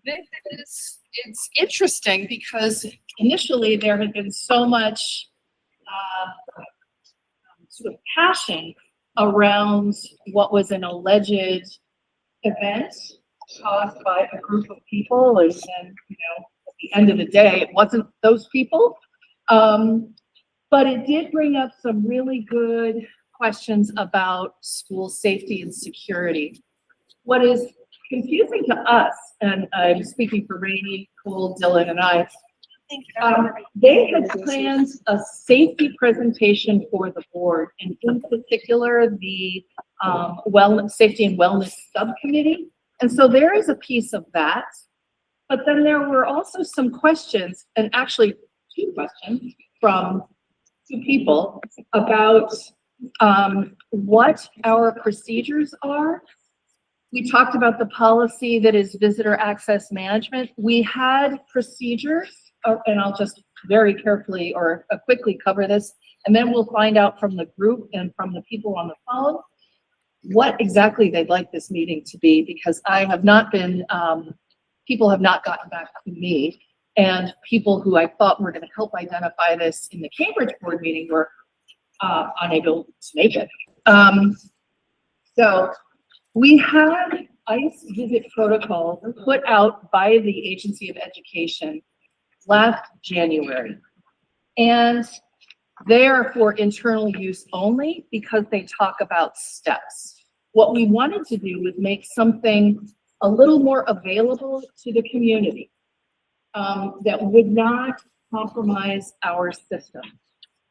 It's interesting because initially there had been so much sort of passion around what was an alleged event caused by a group of people, and then, at the end of the day, it wasn't those people. But it did bring up some really good questions about school safety and security. What is confusing to us, and I'm speaking for Rainey, Cole, Dylan, and I, they had planned a safety presentation for the board, and in particular, the safety and wellness subcommittee. And so there is a piece of that. But then there were also some questions, and actually 2 questions from 2 people about what our procedures are. We talked about the policy that is visitor access management. We had procedures, and I'll just very carefully or quickly cover this, and then we'll find out from the group and from the people on the phone what exactly they'd like this meeting to be, because I have not been, people have not gotten back to me, and people who I thought were going to help identify this in the Cambridge board meeting were unable to make it. So we had ICE visit protocol put out by the Agency of Education last January, and they are for internal use only because they talk about steps. What we wanted to do was make something a little more available to the community that would not compromise our system.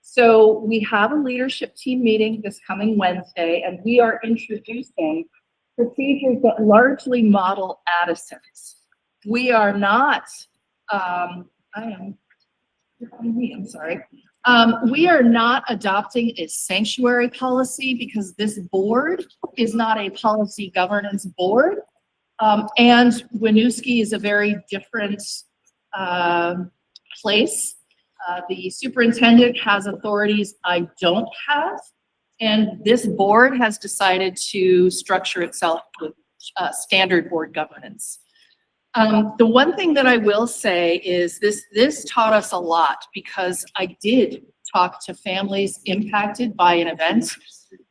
So we have a leadership team meeting this coming Wednesday, and we are introducing procedures that largely model Addison's. We are not, I'm sorry. We are not adopting a sanctuary policy because this board is not a policy governance board. And Winooski is a very different place. The superintendent has authorities I don't have, and this board has decided to structure itself with standard board governance. The one thing that I will say is this taught us a lot, because I did talk to families impacted by an event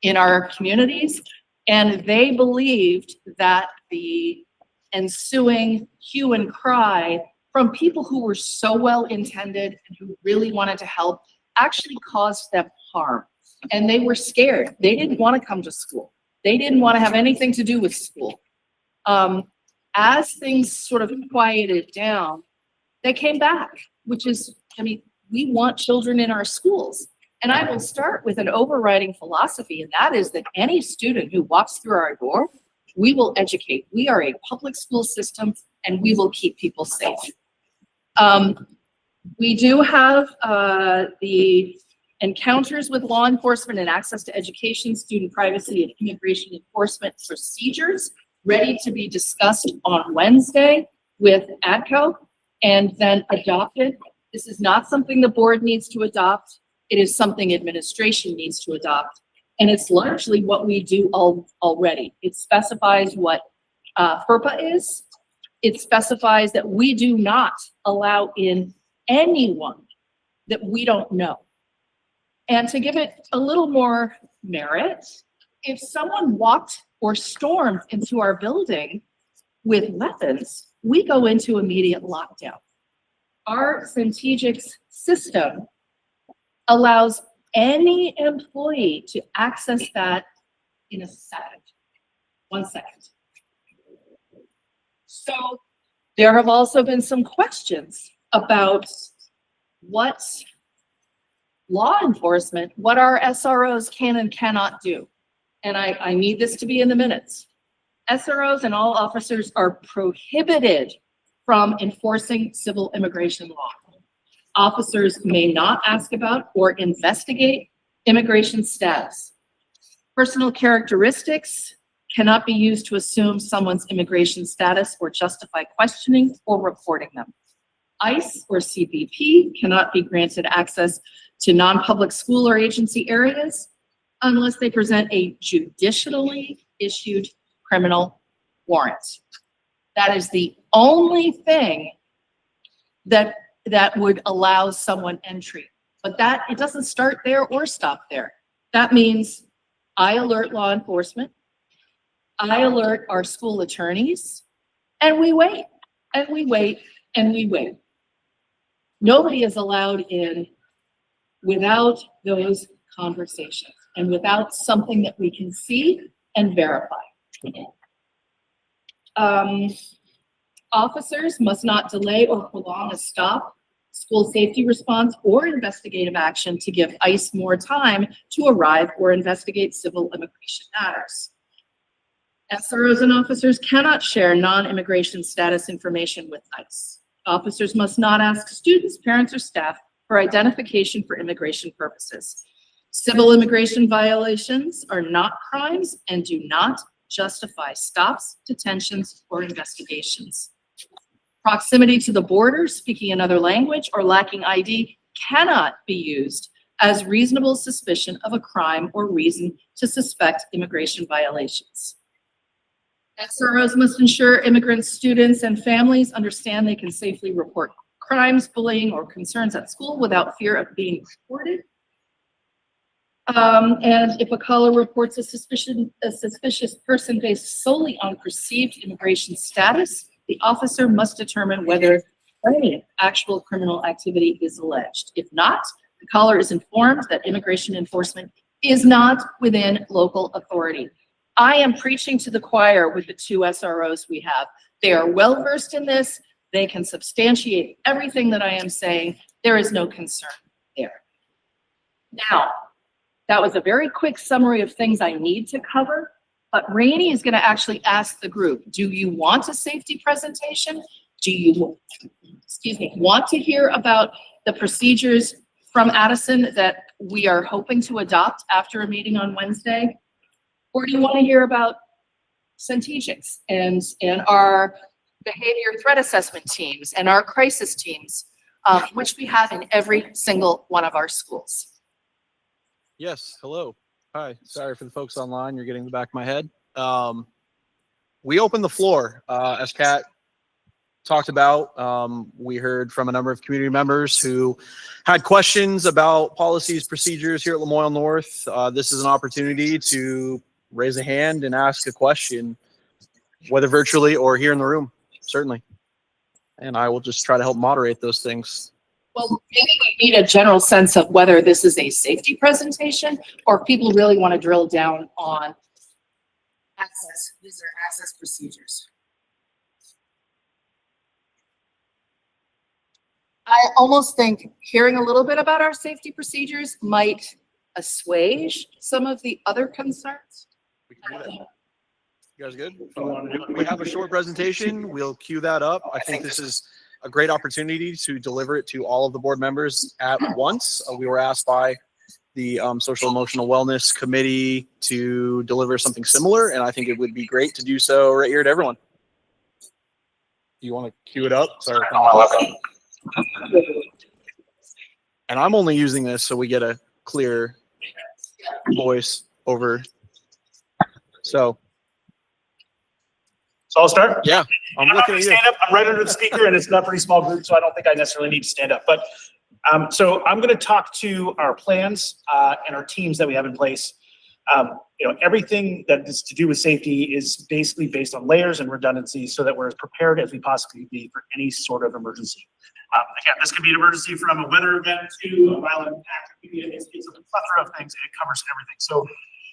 in our communities, and they believed that the ensuing hue and cry from people who were so well intended and who really wanted to help actually caused them harm. And they were scared. They didn't want to come to school. They didn't want to have anything to do with school. As things sort of quieted down, they came back, which is, I mean, we want children in our schools. And I will start with an overriding philosophy, and that is that any student who walks through our door, we will educate. We are a public school system, and we will keep people safe. We do have the encounters with law enforcement and access to education, student privacy, and immigration enforcement procedures ready to be discussed on Wednesday with ADCO and then adopted. This is not something the board needs to adopt. It is something administration needs to adopt. And it's largely what we do already. It specifies what FERPA is. It specifies that we do not allow in anyone that we don't know. And to give it a little more merit, if someone walked or stormed into our building with weapons, we go into immediate lockdown. Our Centegix system allows any employee to access that in a second, 1 second. So there have also been some questions about what law enforcement, what our SROs can and cannot do. And I need this to be in the minutes. SROs and all officers are prohibited from enforcing civil immigration law. Officers may not ask about or investigate immigration status. Personal characteristics cannot be used to assume someone's immigration status or justify questioning or reporting them. ICE or CBP cannot be granted access to non-public school or agency areas unless they present a judicially issued criminal warrant. That is the only thing that would allow someone entry. But that, it doesn't start there or stop there. That means I alert law enforcement, I alert our school attorneys, and we wait, and we wait, and we wait. Nobody is allowed in without those conversations and without something that we can see and verify. Officers must not delay or prolong a stop, school safety response, or investigative action to give ICE more time to arrive or investigate civil immigration matters. SROs and officers cannot share non-immigration status information with ICE. Officers must not ask students, parents, or staff for identification for immigration purposes. Civil immigration violations are not crimes and do not justify stops, detentions, or investigations. Proximity to the border, speaking another language, or lacking ID cannot be used as reasonable suspicion of a crime or reason to suspect immigration violations. SROs must ensure immigrant students and families understand they can safely report crimes, bullying, or concerns at school without fear of being reported. And if a caller reports a suspicious person based solely on perceived immigration status, the officer must determine whether any actual criminal activity is alleged. If not, the caller is informed that immigration enforcement is not within local authority. I am preaching to the choir with the 2 SROs we have. They are well versed in this. They can substantiate everything that I am saying. There is no concern there. Now, that was a very quick summary of things I need to cover, but Rainey is going to actually ask the group, do you want a safety presentation? Do you, want to hear about the procedures from Addison that we are hoping to adopt after a meeting on Wednesday? Or do you want to hear about strategics and our behavior threat assessment teams and our crisis teams, which we have in every single one of our schools? Yes, hello. Hi, sorry for the folks online, you're getting the back of my head. We opened the floor, as Kat talked about. We heard from a number of community members who had questions about policies, procedures here at Lamoille North. This is an opportunity to raise a hand and ask a question, whether virtually or here in the room, certainly. And I will just try to help moderate those things. Well, maybe we need a general sense of whether this is a safety presentation or if people really want to drill down on access. These are access procedures. I almost think hearing a little bit about our safety procedures might assuage some of the other concerns. We can do that. You guys good? We have a short presentation. We'll queue that up. I think this is a great opportunity to deliver it to all of the board members at once. We were asked by the Social Emotional Wellness Committee to deliver something similar, and I think it would be great to do so right here to everyone. Do you want to queue it up? Sorry. And I'm only using this so we get a clear voice over. So I'll start? Yeah, I'm looking at you. Stand up. I'm right under the speaker, and it's not a pretty small group, so I don't think I necessarily need to stand up. But so I'm going to talk to our plans and our teams that we have in place. Everything that is to do with safety is basically based on layers and redundancy so that we're as prepared as we possibly be for any sort of emergency. Again, this can be an emergency from a weather event to a violent act. It's a plethora of things, and it covers everything. So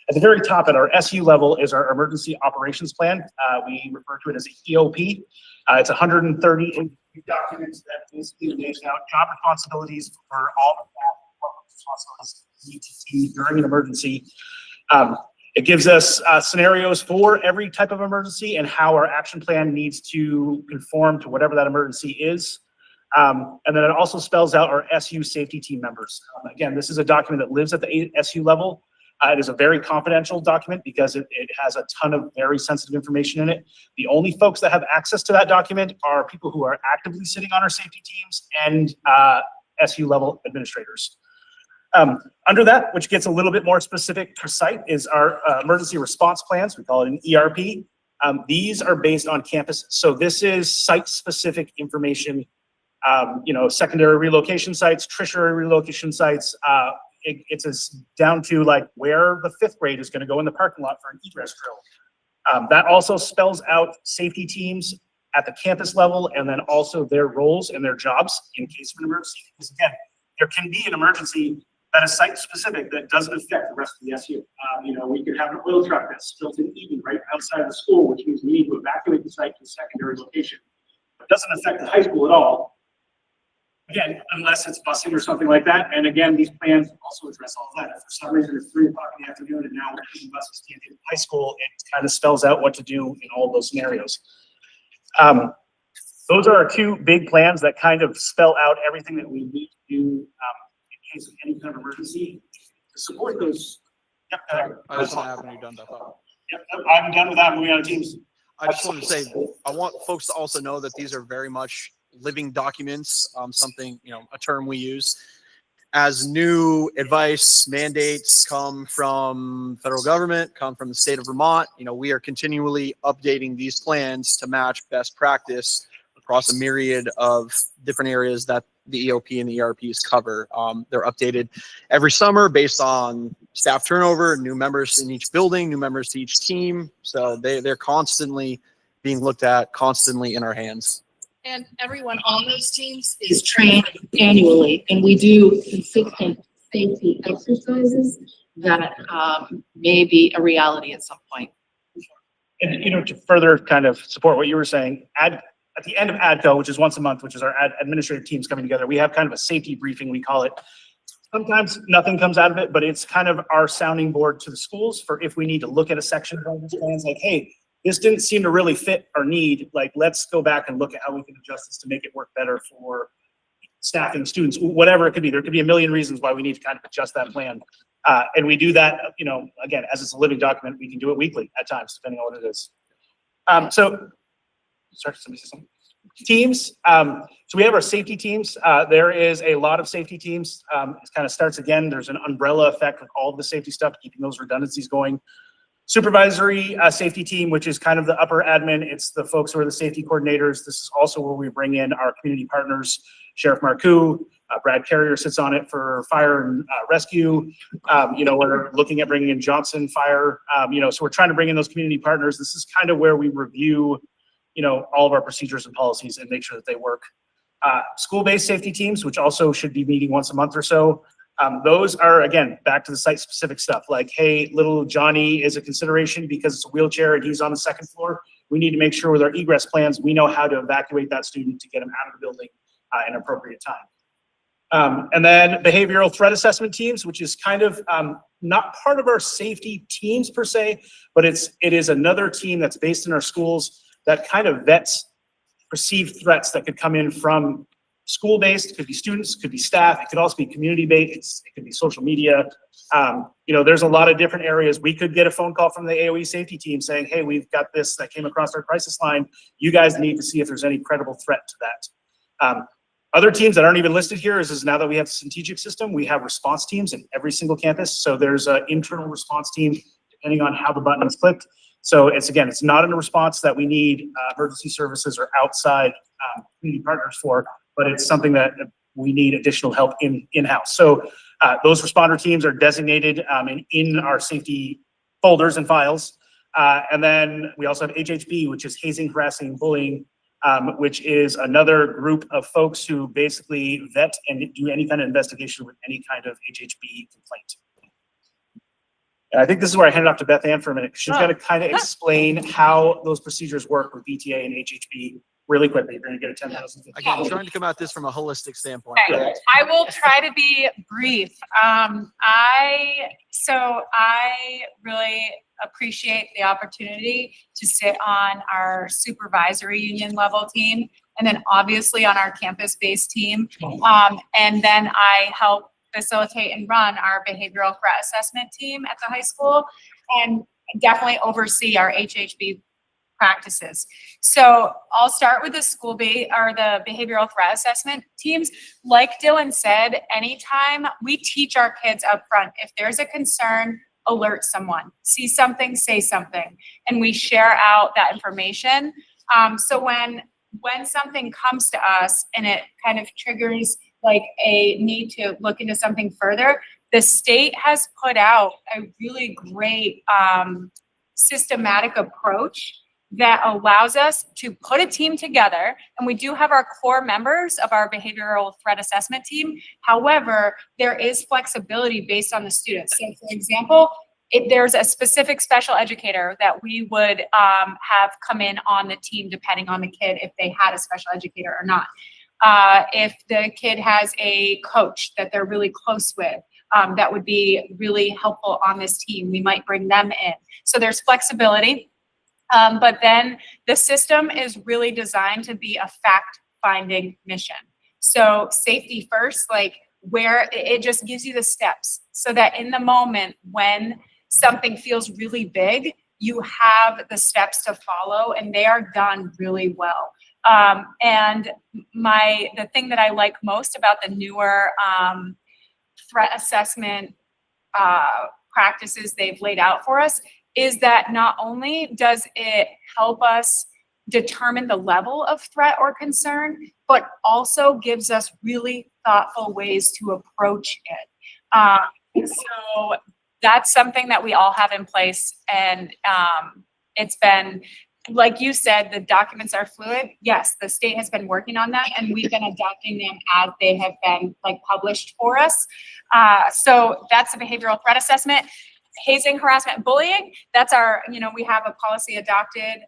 at the very top at our SU level is our emergency operations plan. We refer to it as a EOP. It's 130 documents that basically lays out job responsibilities for all the responsibilities we need to do during an emergency. It gives us scenarios for every type of emergency and how our action plan needs to conform to whatever that emergency is. And then it also spells out our SU safety team members. Again, this is a document that lives at the SU level. It is a very confidential document because it has a ton of very sensitive information in it. The only folks that have access to that document are people who are actively sitting on our safety teams and SU level administrators. Under that, which gets a little bit more specific per site, is our emergency response plans. We call it an ERP. These are based on campus. So this is site-specific information, secondary relocation sites, tertiary relocation sites. It's down to like where the 5th grade is going to go in the parking lot for an egress drill. That also spells out safety teams at the campus level, and then also their roles and their jobs in case of an emergency. Because again, there can be an emergency that is site-specific that doesn't affect the rest of the SU. We could have an oil truck that's built in Eden right outside the school, which means we need to evacuate the site to a secondary location. It doesn't affect the high school at all. Again, unless it's busing or something like that. And again, these plans also address all of that. If for some reason it's 3 o'clock in the afternoon and now buses can't get to high school, it kind of spells out what to do in all those scenarios. Those are our 2 big plans that kind of spell out everything that we need to do in case of any kind of emergency to support those. Yep. I just want to have you done that. Yep, I'm done with that. Moving on to teams. I just want to say, I want folks to also know that these are very much living documents, something, a term we use. As new advice, mandates come from federal government, come from the state of Vermont, we are continually updating these plans to match best practice across a myriad of different areas that the EOP and the ERPs cover. They're updated every summer based on staff turnover, new members in each building, new members to each team. So they're constantly being looked at, constantly in our hands. And everyone on those teams is trained annually, and we do consistent safety exercises that may be a reality at some point. And, to further kind of support what you were saying, at the end of ADCO, which is once a month, which is our administrative teams coming together, we have kind of a safety briefing, we call it. Sometimes nothing comes out of it, but it's kind of our sounding board to the schools for if we need to look at a section of these plans, like, hey, this didn't seem to really fit our need. Like, let's go back and look at how we can adjust this to make it work better for staffing, students, whatever it could be. There could be a million reasons why we need to kind of adjust that plan. And we do that, again, as it's a living document, we can do it weekly at times, depending on what it is. Teams. So we have our safety teams. There is a lot of safety teams. It kind of starts again. There's an umbrella effect with all of the safety stuff, keeping those redundancies going. Supervisory safety team, which is kind of the upper admin. It's the folks who are the safety coordinators. This is also where we bring in our community partners. Sheriff Marcoux, Brad Carrier sits on it for fire and rescue. We're looking at bringing in Johnson Fire. So we're trying to bring in those community partners. This is kind of where we review, all of our procedures and policies and make sure that they work. School-based safety teams, which also should be meeting once a month or so. Those are, again, back to the site-specific stuff. Like, hey, little Johnny is a consideration because it's a wheelchair and he's on the 2nd floor. We need to make sure with our egress plans, we know how to evacuate that student to get him out of the building in an appropriate time. And then behavioral threat assessment teams, which is kind of not part of our safety teams per se, but it is another team that's based in our schools that kind of vets perceived threats that could come in from school-based. It could be students, it could be staff, it could also be community-based, it could be social media. There's a lot of different areas. We could get a phone call from the AOE safety team saying, hey, we've got this that came across our crisis line. You guys need to see if there's any credible threat to that. Other teams that aren't even listed here is now that we have the strategic system, we have response teams in every single campus. So there's an internal response team depending on how the button is clicked. So it's not in a response that we need emergency services or outside community partners for, but it's something that we need additional help in-house. So those responder teams are designated in our safety folders and files. And then we also have HHB, which is hazing, harassing, bullying, which is another group of folks who basically vet and do any kind of investigation with any kind of HHB complaint. And I think this is where I hand it off to Beth Ann for a minute. She's going to kind of explain how those procedures work with VTA and HHB really quickly. You're going to get a 10,000. Again, trying to come at this from a holistic standpoint. Okay. I will try to be brief. I really appreciate the opportunity to sit on our supervisory union level team, and then obviously on our campus-based team. And then I help facilitate and run our behavioral threat assessment team at the high school, and definitely oversee our HHB practices. So I'll start with the the behavioral threat assessment teams. Like Dylan said, anytime we teach our kids up front, if there's a concern, alert someone. See something, say something. And we share out that information. So when something comes to us and it kind of triggers like a need to look into something further, the state has put out a really great systematic approach that allows us to put a team together. And we do have our core members of our behavioral threat assessment team. However, there is flexibility based on the students. So for example, if there's a specific special educator that we would have come in on the team depending on the kid, if they had a special educator or not. If the kid has a coach that they're really close with, that would be really helpful on this team, we might bring them in. So there's flexibility. But then the system is really designed to be a fact-finding mission. So safety first, like where it just gives you the steps so that in the moment when something feels really big, you have the steps to follow and they are done really well. And the thing that I like most about the newer threat assessment practices they've laid out for us is that not only does it help us determine the level of threat or concern, but also gives us really thoughtful ways to approach it. So that's something that we all have in place. And it's been, like you said, the documents are fluid. Yes, the state has been working on that and we've been adopting them as they have been like published for us. So that's the behavioral threat assessment. Hazing, harassment, bullying, that's our, we have a policy adopted.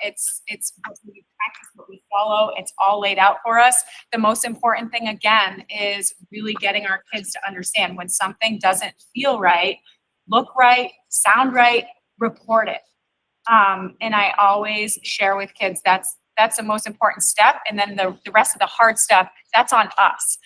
It's what we practice, what we follow. It's all laid out for us. The most important thing, again, is really getting our kids to understand when something doesn't feel right, look right, sound right, report it. And I always share with kids, that's the most important step. And then the rest of the hard stuff, that's on us.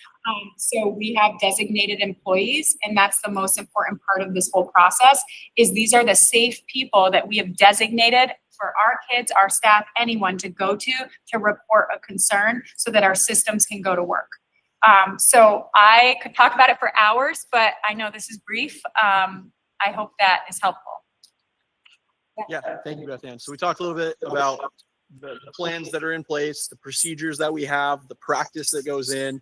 So we have designated employees, and that's the most important part of this whole process, is these are the safe people that we have designated for our kids, our staff, anyone to go to report a concern so that our systems can go to work. So I could talk about it for hours, but I know this is brief. I hope that is helpful. Yeah, thank you, Beth Ann. So we talked a little bit about the plans that are in place, the procedures that we have, the practice that goes in.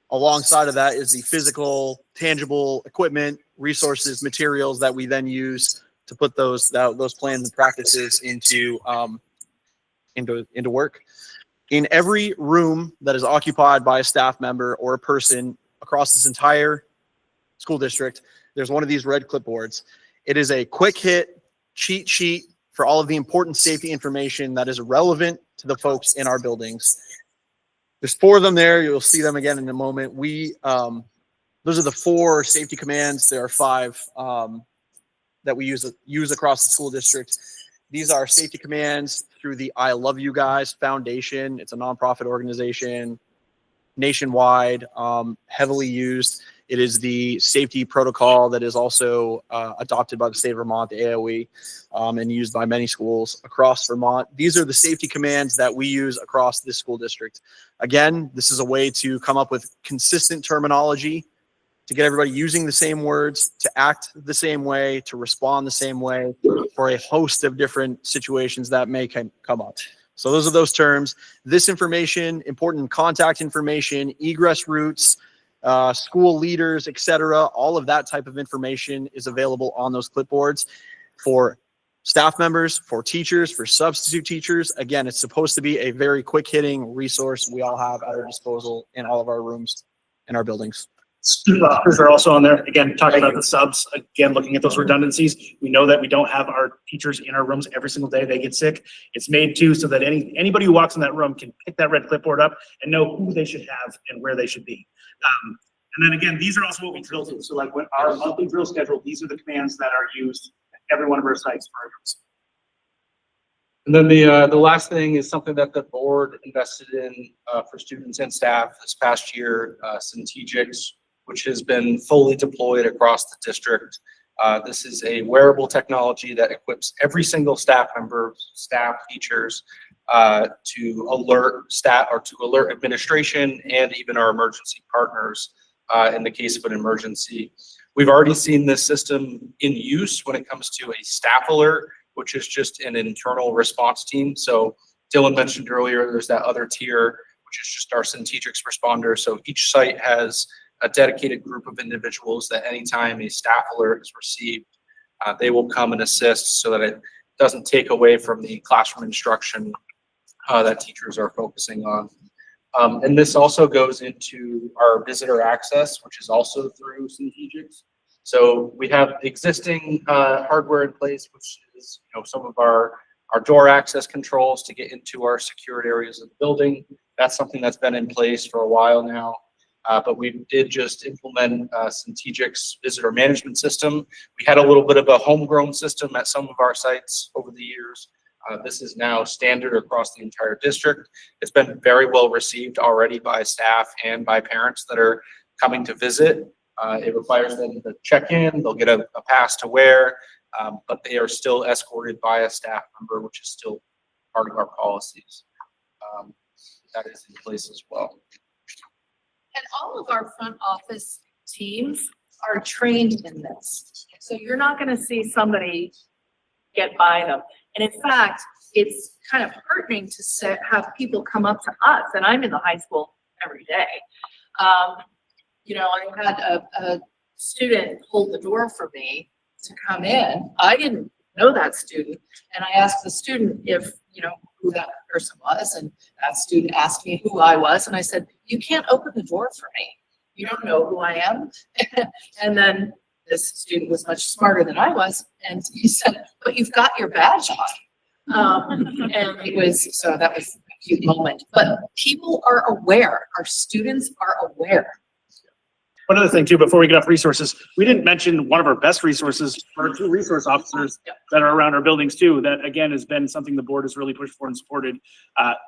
Alongside of that is the physical, tangible equipment, resources, materials that we then use to put those plans and practices into work. In every room that is occupied by a staff member or a person across this entire school district, there's one of these red clipboards. It is a quick hit cheat sheet for all of the important safety information that is relevant to the folks in our buildings. There's 4 of them there. You'll see them again in a moment. Those are the 4 safety commands. There are 5 that we use across the school district. These are safety commands through the I Love You Guys Foundation. It's a nonprofit organization nationwide, heavily used. It is the safety protocol that is also adopted by the state of Vermont, the AOE, and used by many schools across Vermont. These are the safety commands that we use across this school district. Again, this is a way to come up with consistent terminology, to get everybody using the same words, to act the same way, to respond the same way for a host of different situations that may come up. So those are those terms. This information, important contact information, egress routes, school leaders, etc. All of that type of information is available on those clipboards for staff members, for teachers, for substitute teachers. Again, it's supposed to be a very quick hitting resource we all have at our disposal in all of our rooms in our buildings. Student lockers are also on there. Again, talking about the subs, again, looking at those redundancies. We know that we don't have our teachers in our rooms every single day. They get sick. It's made too so that anybody who walks in that room can pick that red clipboard up and know who they should have and where they should be. And then again, these are also what we drill to. So like when our monthly drill schedule, these are the commands that are used at every one of our sites for our drills. And then the last thing is something that the board invested in for students and staff this past year, Centegix, which has been fully deployed across the district. This is a wearable technology that equips every single staff member, staff, teachers, to alert staff or to alert administration and even our emergency partners in the case of an emergency. We've already seen this system in use when it comes to a staff alert, which is just an internal response team. So Dylan mentioned earlier, there's that other tier, which is just our Centegix responder. So each site has a dedicated group of individuals that anytime a staff alert is received, they will come and assist so that it doesn't take away from the classroom instruction that teachers are focusing on. And this also goes into our visitor access, which is also through Centegix. So we have existing hardware in place, which is some of our door access controls to get into our secured areas of the building. That's something that's been in place for a while now. But we did just implement Centegix visitor management system. We had a little bit of a homegrown system at some of our sites over the years. This is now standard across the entire district. It's been very well received already by staff and by parents that are coming to visit. It requires them to check in, they'll get a pass to wear, but they are still escorted by a staff member, which is still part of our policies. That is in place as well. And all of our front office teams are trained in this. So you're not going to see somebody get by them. And in fact, it's kind of heartening to have people come up to us, and I'm in the high school every day. I had a student hold the door for me to come in. I didn't know that student, and I asked the student if, who that person was, and that student asked me who I was, and I said, "You can't open the door for me. You don't know who I am." And then this student was much smarter than I was, and he said, "But you've got your badge on." And that was a cute moment. But people are aware. Our students are aware. One other thing too, before we get off resources, we didn't mention one of our best resources, our 2 resource officers that are around our buildings too. That again has been something the board has really pushed for and supported.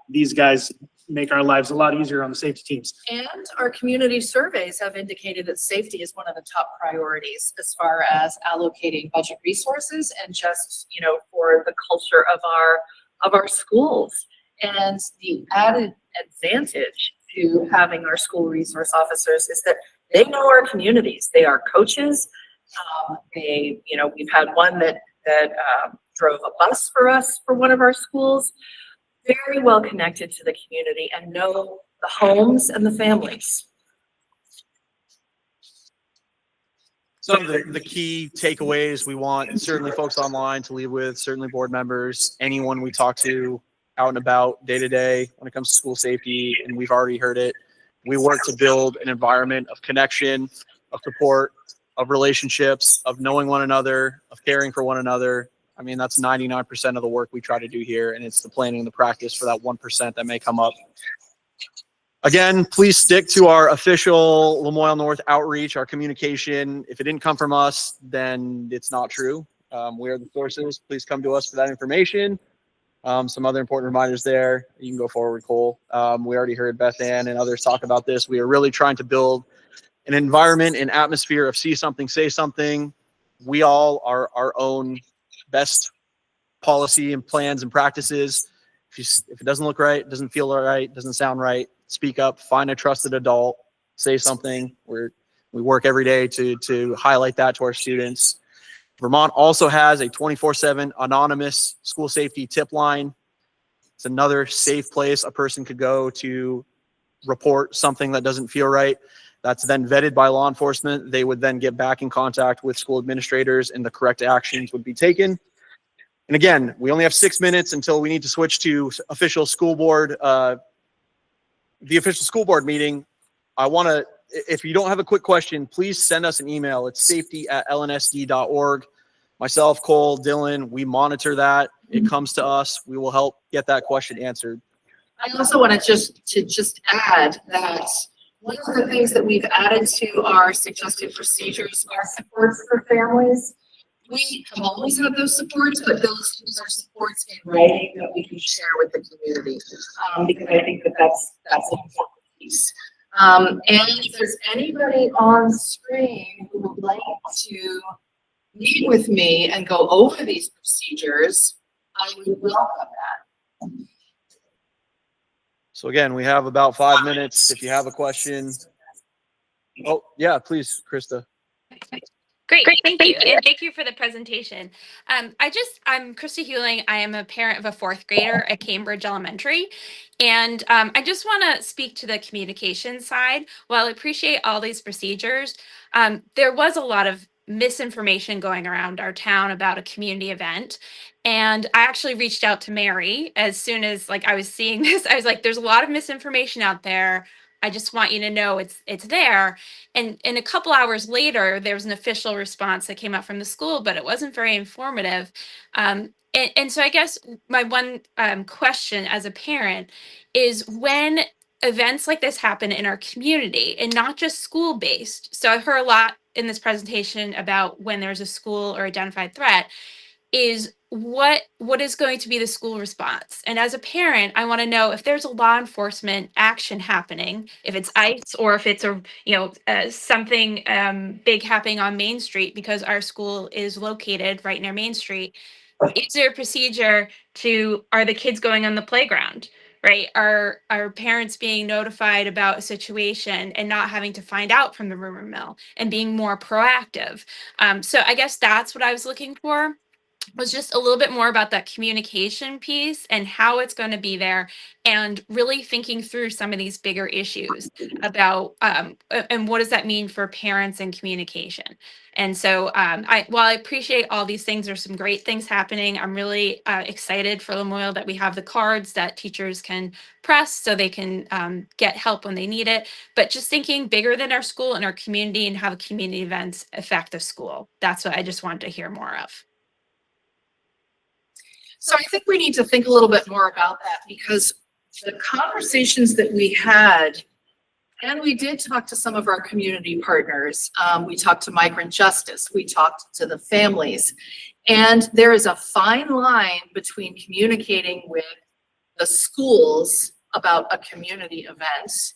These guys make our lives a lot easier on the safety teams. And our community surveys have indicated that safety is one of the top priorities as far as allocating budget resources and just, for the culture of our schools. And the added advantage to having our school resource officers is that they know our communities. They are coaches. We've had one that drove a bus for us for one of our schools. Very well connected to the community and know the homes and the families. Some of the key takeaways we want certainly folks online to leave with, certainly board members, anyone we talk to out and about day to day when it comes to school safety, and we've already heard it. We work to build an environment of connection, of support, of relationships, of knowing one another, of caring for one another. I mean, that's 99% of the work we try to do here, and it's the planning and the practice for that 1% that may come up. Again, please stick to our official Lamoille North outreach, our communication. If it didn't come from us, then it's not true. We are the sources. Please come to us for that information. Some other important reminders there. You can go forward, Cole. We already heard Beth Ann and others talk about this. We are really trying to build an environment, an atmosphere of see something, say something. We all are our own best policy and plans and practices. If it doesn't look right, doesn't feel right, doesn't sound right, speak up, find a trusted adult, say something. We work every day to highlight that to our students. Vermont also has a 24/7 anonymous school safety tip line. It's another safe place a person could go to report something that doesn't feel right. That's then vetted by law enforcement. They would then get back in contact with school administrators and the correct actions would be taken. And again, we only have 6 minutes until we need to switch to official school board, the official school board meeting. If you don't have a quick question, please send us an email. It's safety@lnsd.org. Myself, Cole, Dylan, we monitor that. It comes to us. We will help get that question answered. I also want to just add that one of the things that we've added to our suggested procedures are supports for families. We have always had those supports, but those are supports in writing that we can share with the community, because I think that's an important piece. And if there's anybody on screen who would like to meet with me and go over these procedures, I would welcome that. So again, we have about 5 minutes. If you have a question. Oh, yeah, please, Krista. Great, thank you. And thank you for the presentation. I'm Krista Hewling. I am a parent of a fourth grader at Cambridge Elementary. And I just want to speak to the communication side. While I appreciate all these procedures, there was a lot of misinformation going around our town about a community event. And I actually reached out to Mary as soon as I was seeing this. I was like, there's a lot of misinformation out there. I just want you to know it's there. And a couple hours later, there was an official response that came out from the school, but it wasn't very informative. And so I guess my one question as a parent is when events like this happen in our community and not just school based. So I heard a lot in this presentation about when there's a school or identified threat is what is going to be the school response. And as a parent, I want to know if there's a law enforcement action happening, if it's ICE or if it's something big happening on Main Street, because our school is located right near Main Street. Is there a procedure are the kids going on the playground? Right? Are parents being notified about a situation and not having to find out from the rumor mill and being more proactive? So I guess that's what I was looking for, was just a little bit more about that communication piece and how it's going to be there, and really thinking through some of these bigger issues about and what does that mean for parents and communication. And so while I appreciate all these things, there's some great things happening. I'm really excited for Lamoille that we have the cards that teachers can press so they can get help when they need it. But just thinking bigger than our school and our community and how the community events affect the school. That's what I just wanted to hear more of. So I think we need to think a little bit more about that, because the conversations that we had, and we did talk to some of our community partners. We talked to Migrant Justice. We talked to the families. And there is a fine line between communicating with the schools about a community event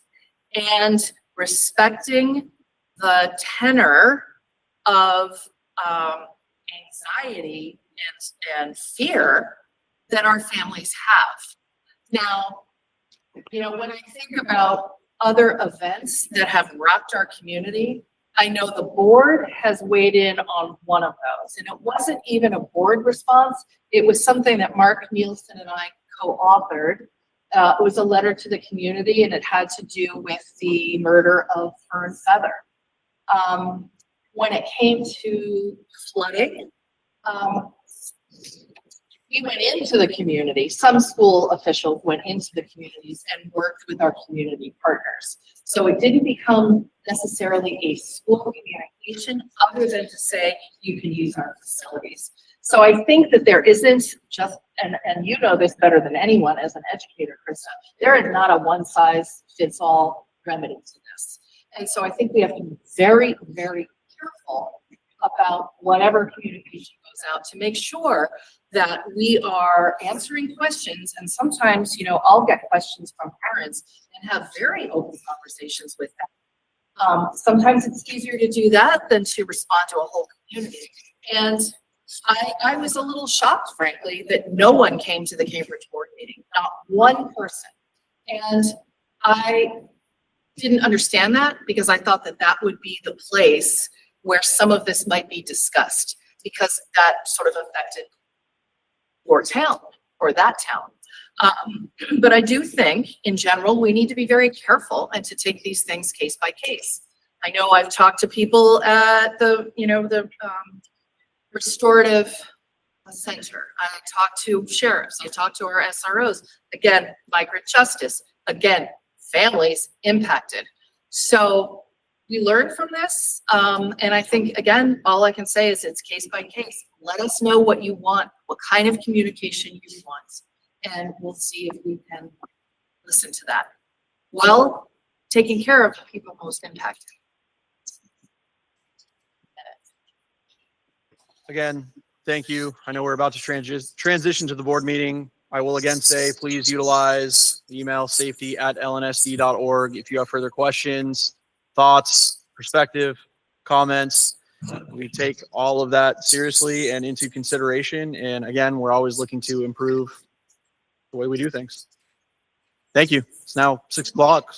and respecting the tenor of anxiety and fear that our families have. Now, when I think about other events that have rocked our community, I know the board has weighed in on one of those, and it wasn't even a board response. It was something that Mark Nielsen and I co-authored. It was a letter to the community, and it had to do with the murder of Fern Feather. When it came to flooding, we went into the community. Some school officials went into the communities and worked with our community partners. So it didn't become necessarily a school communication other than to say, you can use our facilities. So I think that there isn't just, and you know this better than anyone as an educator, Krista, there is not a one size fits all remedy to this. And so I think we have to be very, very careful about whatever communication goes out to make sure that we are answering questions. And sometimes, I'll get questions from parents and have very open conversations with them. Sometimes it's easier to do that than to respond to a whole community. And I was a little shocked, frankly, that no one came to the Cambridge board meeting, not one person. And I didn't understand that, because I thought that that would be the place where some of this might be discussed, because that sort of affected your town or that town. But I do think in general, we need to be very careful and to take these things case by case. I know I've talked to people at the restorative center. I talked to sheriffs. I talked to our SROs. Again, migrant justice. Again, families impacted. So we learn from this. And I think, again, all I can say is it's case by case. Let us know what you want, what kind of communication you want, and we'll see if we can listen to that while taking care of the people most impacted. Again, thank you. I know we're about to transition to the board meeting. I will again say, please utilize email safety@lnsd.org if you have further questions, thoughts, perspective, comments. We take all of that seriously and into consideration. And again, we're always looking to improve the way we do things. Thank you. It's now 6 o'clock.